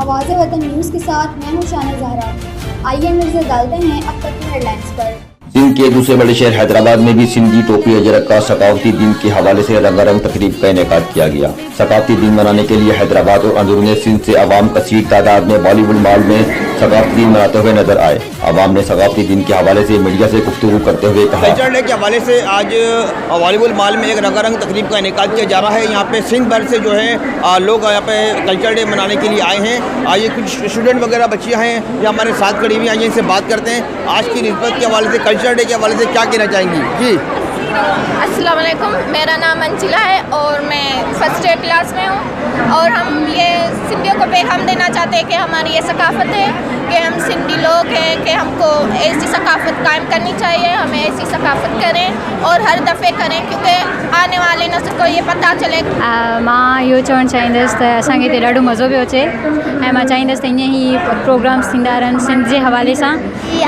आवाज़ वतन न्यूज़ के साथ मैं हूँ शाना ज़हरा। आइए नजर डालते हैं अब तक की हेडलाइंस पर। सिंध के दूसरे बड़े शहर हैदराबाद में भी सिंधी टोपी अजरक का सकाफती दिन के हवाले से रंगारंग तकरीब का इनेकाद किया गया। सकाफती दिन मनाने के लिए हैदराबाद और अंदरूनी सिंध से अवाम कसीर तादाद में बॉलीवुड मॉल में सकाफती दिन मनाते हुए नजर आए। अवाम ने सकाफती दिन के हवाले से मीडिया से गुफ्तगू करते हुए कहा, कल्चर डे के हवाले से आज बॉलीवुड मॉल में एक रंगारंग तकरीब का इनेकाद किया जा रहा है। यहाँ पे सिंध भर से जो है लोग यहाँ पे कल्चर डे मनाने के लिए आए हैं। आज ये कुछ स्टूडेंट वगैरह बच्चियाँ हैं जो हमारे साथ खड़ी हुई हैं, इनसे बात करते हैं आज की निस्बत के हवाले से, कल्चर डे के हवाले से क्या कहना चाहेंगी। जी अस्सलाम वालेकुम, मेरा नाम अंजिला है और मैं फर्स्ट ईयर क्लास में हूँ। और हम ये सिंधियों को पैगाम देना चाहते हैं कि हमारी ये सकाफ़त है कि हम सिंधी लोग हैं कि हमको ऐसी सकाफ़त कायम करनी चाहिए। हमें ऐसी सकाफ़त करें और हर दफ़े करें क्योंकि आने वाली नस्ल को ये पता चले। मां इहो चवणु चाहींदसि त असांखे हिते ॾाढो मज़ो पियो अचे ऐं मां चाहींदसि त ईअं ई प्रोग्राम्स थींदा रहनि सिंध जे हवाले सां।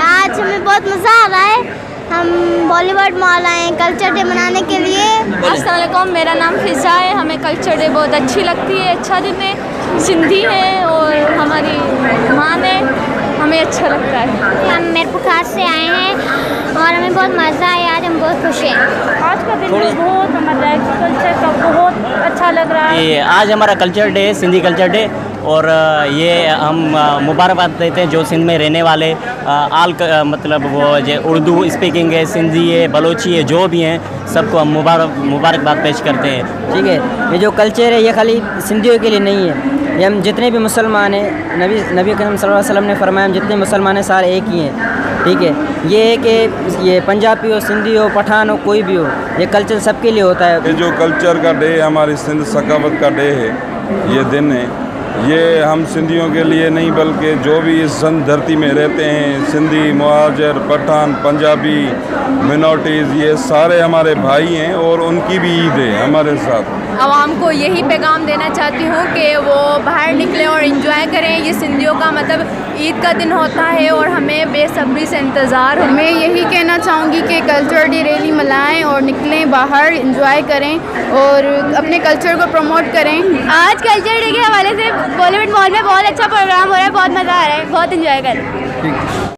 आज हमें बहुत मज़ा आ रहा है। हम बॉलीवुड मॉल आए हैं कल्चर डे मनाने के लिए। अस्सलाम वालेकुम, मेरा नाम फ़िज़ा है। हमें कल्चर डे बहुत अच्छी लगती है, अच्छा दिन है, सिंधी है और हमारी मान है, हमें अच्छा लगता है। हम मिरपुर से आए हैं और हमें बहुत मज़ा आया, आज हम बहुत खुश हैं। आज का दिन बहुत हमारा कल्चर का बहुत अच्छा लग रहा है। आज हमारा culture day, Sindhi culture day, और ये हम मुबारकबाद देते हैं जो सिंध में रहने वाले मतलब वो जो उर्दू स्पीकिंग है, सिंधी है, बलोची है, जो भी हैं सबको हम मुबारकबाद पेश करते हैं। ठीक है, ये जो कल्चर है ये खाली सिंधियों के लिए नहीं है, ये हम जितने भी मुसलमान हैं, नबी करीम सल्लल्लाहु अलैहि वसल्लम ने फरमाया हम जितने मुसलमान हैं सारे एक ही हैं। ठीक है, ये है कि ये पंजाबी हो, सिंधी हो, पठान हो, कोई भी हो, ये कल्चर सबके लिए होता है। ये जो कल्चर का डे हमारी सिंध सकाफत का डे है, ये दिन है, ये हम सिंधियों के लिए नहीं बल्कि जो भी इस धरती में रहते हैं, सिंधी, मुहाजिर, पठान, पंजाबी, मिनॉरिटीज़, ये सारे हमारे भाई हैं और उनकी भी ईद है हमारे साथ। आवाम को यही पैगाम देना चाहती हूँ कि वो बाहर निकलें और इन्जॉय करें। ये सिंधियों का मतलब ईद का दिन होता है और हमें बेसब्री से इंतज़ार है। मैं यही कहना चाहूँगी कि कल्चर डे रैली मनाएं और निकलें बाहर, इन्जॉय करें और अपने कल्चर को प्रमोट करें। आज कल्चर डे के हवाले से बॉलीवुड मॉल में बहुत अच्छा प्रोग्राम हो रहा है, बहुत मज़ा आ रहा है, बहुत इन्जॉय कर रहे हैं।